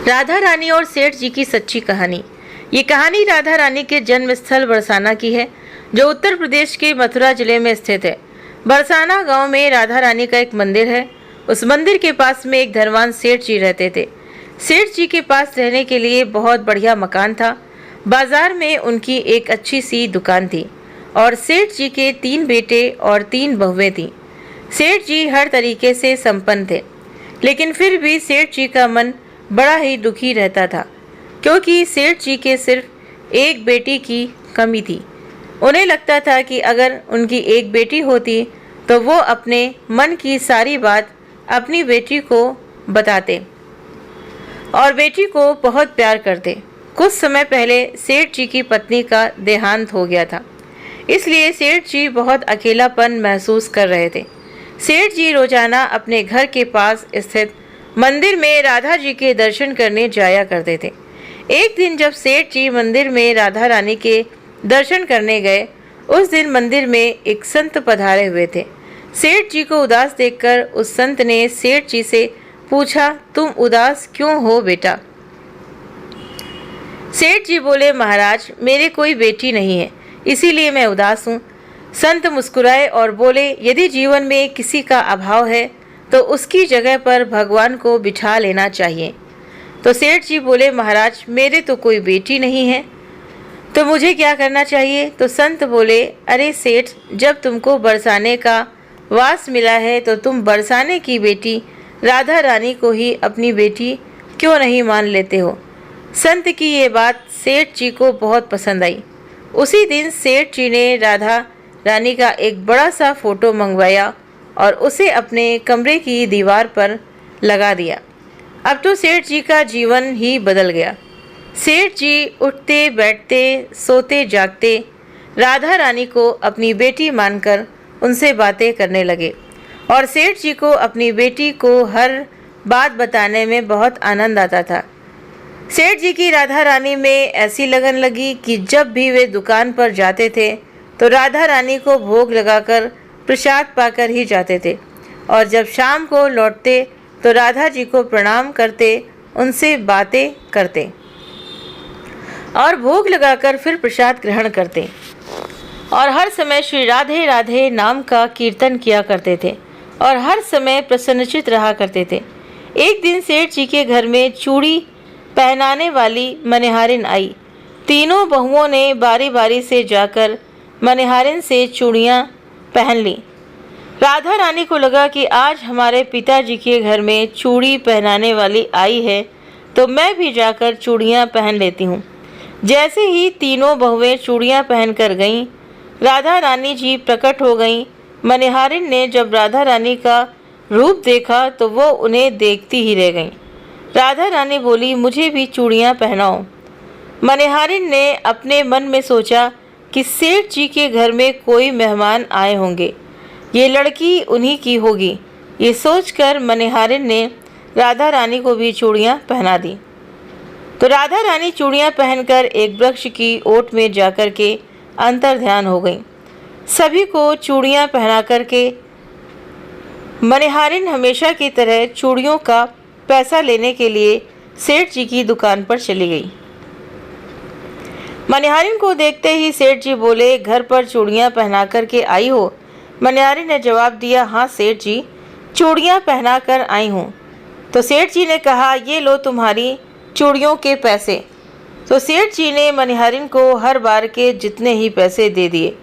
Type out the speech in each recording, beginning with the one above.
राधा रानी और सेठ जी की सच्ची कहानी। ये कहानी राधा रानी के जन्म स्थल बरसाना की है, जो उत्तर प्रदेश के मथुरा जिले में स्थित है। बरसाना गांव में राधा रानी का एक मंदिर है। उस मंदिर के पास में एक धनवान सेठ जी रहते थे। सेठ जी के पास रहने के लिए बहुत बढ़िया मकान था। बाजार में उनकी एक अच्छी सी दुकान थी और सेठ जी के 3 बेटे और 3 बहुएं थीं। सेठ जी हर तरीके से संपन्न थे, लेकिन फिर भी सेठ जी का मन बड़ा ही दुखी रहता था, क्योंकि सेठ जी के सिर्फ एक बेटी की कमी थी। उन्हें लगता था कि अगर उनकी एक बेटी होती तो वो अपने मन की सारी बात अपनी बेटी को बताते और बेटी को बहुत प्यार करते। कुछ समय पहले सेठ जी की पत्नी का देहांत हो गया था, इसलिए सेठ जी बहुत अकेलापन महसूस कर रहे थे। सेठ जी रोजाना अपने घर के पास स्थित मंदिर में राधा जी के दर्शन करने जाया करते थे। एक दिन जब सेठ जी मंदिर में राधा रानी के दर्शन करने गए, उस दिन मंदिर में एक संत पधारे हुए थे। सेठ जी को उदास देखकर उस संत ने सेठ जी से पूछा, तुम उदास क्यों हो बेटा? सेठ जी बोले, महाराज, मेरे कोई बेटी नहीं है, इसीलिए मैं उदास हूँ। संत मुस्कुराए और बोले, यदि जीवन में किसी का अभाव है तो उसकी जगह पर भगवान को बिठा लेना चाहिए। तो सेठ जी बोले, महाराज, मेरे तो कोई बेटी नहीं है, तो मुझे क्या करना चाहिए? तो संत बोले, अरे सेठ, जब तुमको बरसाने का वास मिला है तो तुम बरसाने की बेटी राधा रानी को ही अपनी बेटी क्यों नहीं मान लेते हो? संत की ये बात सेठ जी को बहुत पसंद आई। उसी दिन सेठ जी ने राधा रानी का एक बड़ा सा फोटो मंगवाया और उसे अपने कमरे की दीवार पर लगा दिया। अब तो सेठ जी का जीवन ही बदल गया। सेठ जी उठते बैठते सोते जागते राधा रानी को अपनी बेटी मानकर उनसे बातें करने लगे और सेठ जी को अपनी बेटी को हर बात बताने में बहुत आनंद आता था। सेठ जी की राधा रानी में ऐसी लगन लगी कि जब भी वे दुकान पर जाते थे तो राधा रानी को भोग लगाकर प्रसाद पाकर ही जाते थे और जब शाम को लौटते तो राधा जी को प्रणाम करते, उनसे बातें करते और भोग लगाकर फिर प्रसाद ग्रहण करते और हर समय श्री राधे राधे नाम का कीर्तन किया करते थे और हर समय प्रसन्नचित रहा करते थे। एक दिन सेठ जी के घर में चूड़ी पहनाने वाली मनिहारिन आई। तीनों बहुओं ने बारी बारी से जाकर मनिहारिन से चूड़ियाँ पहन ली। राधा रानी को लगा कि आज हमारे पिताजी के घर में चूड़ी पहनाने वाली आई है, तो मैं भी जाकर चूड़ियाँ पहन लेती हूँ। जैसे ही तीनों बहुएं चूड़ियाँ पहनकर गईं, राधा रानी जी प्रकट हो गईं। मनिहारिन ने जब राधा रानी का रूप देखा तो वो उन्हें देखती ही रह गईं। राधा रानी बोली, मुझे भी चूड़ियाँ पहनाओ। मनिहारिन ने अपने मन में सोचा कि सेठ जी के घर में कोई मेहमान आए होंगे, ये लड़की उन्हीं की होगी। ये सोचकर मनिहारिन ने राधा रानी को भी चूड़ियाँ पहना दी। तो राधा रानी चूड़ियाँ पहनकर एक वृक्ष की ओट में जाकर के अंतर ध्यान हो गई। सभी को चूड़ियाँ पहना करके मनिहारिन हमेशा की तरह चूड़ियों का पैसा लेने के लिए सेठ जी की दुकान पर चली गई। मनिहारिन को देखते ही सेठ जी बोले, घर पर चूड़ियाँ पहना कर के आई हो? मनिहारिन ने जवाब दिया, हाँ सेठ जी, चूड़ियाँ पहना कर आई हूँ। तो सेठ जी ने कहा, ये लो तुम्हारी चूड़ियों के पैसे। तो सेठ जी ने मनिहारिन को हर बार के जितने ही पैसे दे दिए,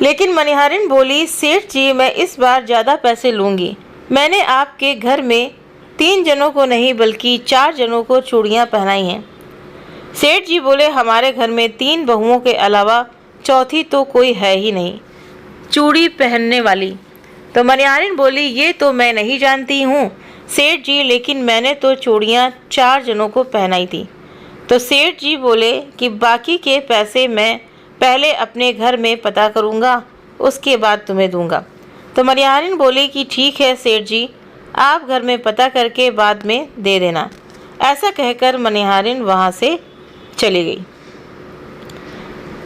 लेकिन मनिहारिन बोली, सेठ जी, मैं इस बार ज़्यादा पैसे लूँगी। मैंने आपके घर में 3 जनों को नहीं बल्कि 4 जनों को चूड़ियाँ पहनाई हैं। सेठ जी बोले, हमारे घर में 3 बहुओं के अलावा चौथी तो कोई है ही नहीं चूड़ी पहनने वाली। तो मनिहारिन बोली, ये तो मैं नहीं जानती हूँ सेठ जी, लेकिन मैंने तो चूड़ियाँ 4 जनों को पहनाई थी। तो सेठ जी बोले कि बाकी के पैसे मैं पहले अपने घर में पता करूँगा, उसके बाद तुम्हें दूँगा। तो मनिहारिन बोली कि ठीक है सेठ जी, आप घर में पता करके बाद में दे देना। ऐसा कहकर मनिहारिन वहाँ से चली गई।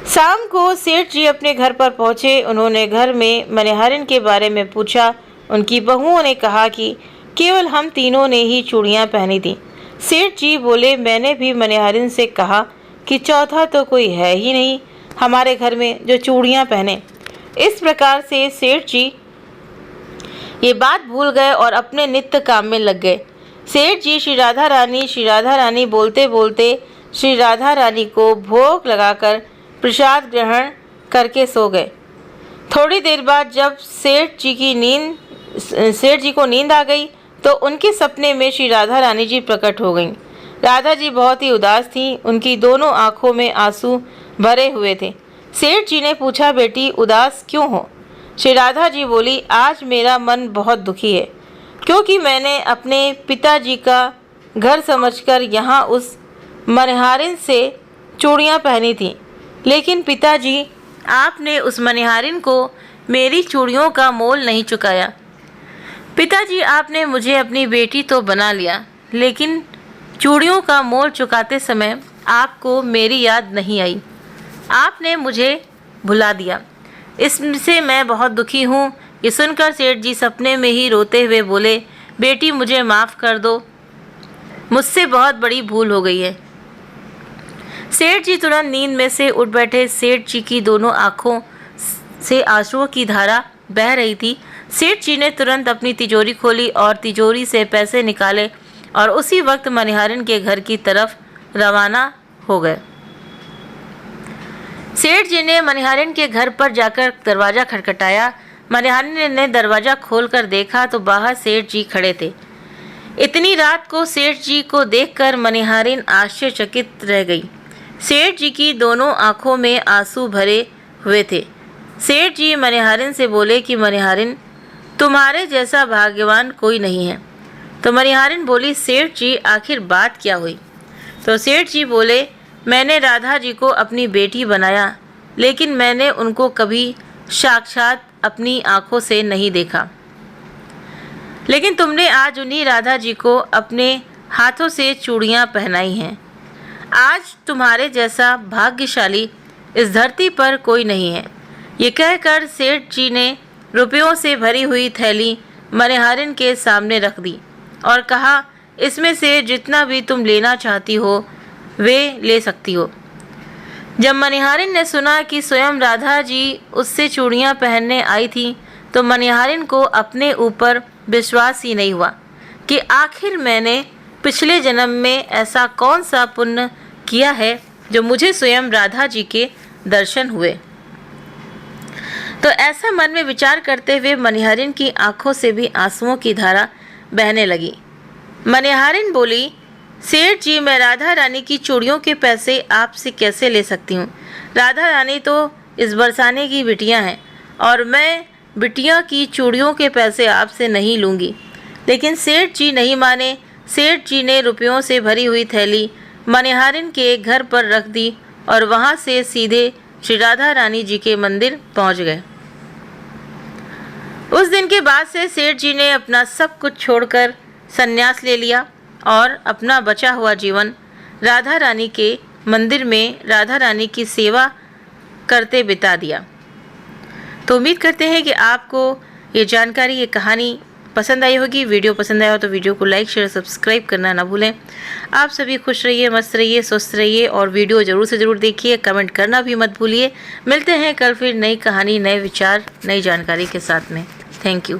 शाम को सेठ जी अपने घर पर पहुँचे। उन्होंने घर में मनिहारिन के बारे में पूछा। उनकी बहुओं ने कहा कि केवल हम तीनों ने ही चूड़ियाँ पहनी थी, सेठ जी बोले, मैंने भी मनिहारिन से कहा कि चौथा तो कोई है ही नहीं हमारे घर में जो चूड़ियाँ पहने। इस प्रकार से सेठ जी ये बात भूल गए और अपने नित्य काम में लग गए। सेठ जी श्री राधा रानी बोलते बोलते श्री राधा रानी को भोग लगाकर प्रसाद ग्रहण करके सो गए। थोड़ी देर बाद जब सेठ जी को नींद आ गई तो उनके सपने में श्री राधा रानी जी प्रकट हो गईं। राधा जी बहुत ही उदास थीं, उनकी दोनों आंखों में आंसू भरे हुए थे। सेठ जी ने पूछा, बेटी उदास क्यों हो? श्री राधा जी बोली, आज मेरा मन बहुत दुखी है क्योंकि मैंने अपने पिताजी का घर समझकर यहाँ उस मनिहारिन से चूड़ियाँ पहनी थीं, लेकिन पिताजी आपने उस मनिहारिन को मेरी चूड़ियों का मोल नहीं चुकाया। पिताजी आपने मुझे अपनी बेटी तो बना लिया, लेकिन चूड़ियों का मोल चुकाते समय आपको मेरी याद नहीं आई, आपने मुझे भुला दिया। इससे मैं बहुत दुखी हूँ। ये सुनकर सेठ जी सपने में ही रोते हुए बोले, बेटी मुझे माफ़ कर दो, मुझसे बहुत बड़ी भूल हो गई है। सेठ जी तुरंत नींद में से उठ बैठे। सेठ जी की दोनों आँखों से आंसुओं की धारा बह रही थी। सेठ जी ने तुरंत अपनी तिजोरी खोली और तिजोरी से पैसे निकाले और उसी वक्त मनिहारिन के घर की तरफ रवाना हो गए। सेठ जी ने मनिहारिन के घर पर जाकर दरवाज़ा खटखटाया। मनिहारिन ने दरवाज़ा खोलकर देखा तो बाहर सेठ जी खड़े थे। इतनी रात को सेठ जी को देखकर मनिहारिन आश्चर्यचकित रह गई। सेठ जी की दोनों आंखों में आंसू भरे हुए थे। सेठ जी मनिहारिन से बोले कि मनिहारिन, तुम्हारे जैसा भाग्यवान कोई नहीं है। तो मनिहारिन बोली, सेठ जी आखिर बात क्या हुई? तो सेठ जी बोले, मैंने राधा जी को अपनी बेटी बनाया, लेकिन मैंने उनको कभी साक्षात अपनी आंखों से नहीं देखा, लेकिन तुमने आज उन्हीं राधा जी को अपने हाथों से चूड़ियाँ पहनाई हैं। आज तुम्हारे जैसा भाग्यशाली इस धरती पर कोई नहीं है। ये कहकर सेठ जी ने रुपयों से भरी हुई थैली मनिहारिन के सामने रख दी और कहा, इसमें से जितना भी तुम लेना चाहती हो वे ले सकती हो। जब मनिहारिन ने सुना कि स्वयं राधा जी उससे चूड़ियाँ पहनने आई थी तो मनिहारिन को अपने ऊपर विश्वास ही नहीं हुआ कि आखिर मैंने पिछले जन्म में ऐसा कौन सा पुण्य किया है जो मुझे स्वयं राधा जी के दर्शन हुए। तो ऐसा मन में विचार करते हुए मनिहारिन की आंखों से भी आंसुओं की धारा बहने लगी। मनिहारिन बोली, सेठ जी मैं राधा रानी की चूड़ियों के पैसे आपसे कैसे ले सकती हूँ? राधा रानी तो इस बरसाने की बिटिया हैं और मैं बिटिया की चूड़ियों के पैसे आपसे नहीं लूँगी। लेकिन सेठ जी नहीं माने। सेठ जी ने रुपयों से भरी हुई थैली मनिहारिन के घर पर रख दी और वहाँ से सीधे श्री राधा रानी जी के मंदिर पहुँच गए। उस दिन के बाद से सेठ जी ने अपना सब कुछ छोड़कर संन्यास ले लिया और अपना बचा हुआ जीवन राधा रानी के मंदिर में राधा रानी की सेवा करते बिता दिया। तो उम्मीद करते हैं कि आपको ये जानकारी, ये कहानी पसंद आई होगी। वीडियो पसंद आया हो तो वीडियो को लाइक शेयर सब्सक्राइब करना ना भूलें। आप सभी खुश रहिए, मस्त रहिए, स्वस्थ रहिए और वीडियो ज़रूर से ज़रूर देखिए। कमेंट करना भी मत भूलिए। मिलते हैं कल फिर नई कहानी, नए विचार, नई जानकारी के साथ में। Thank you.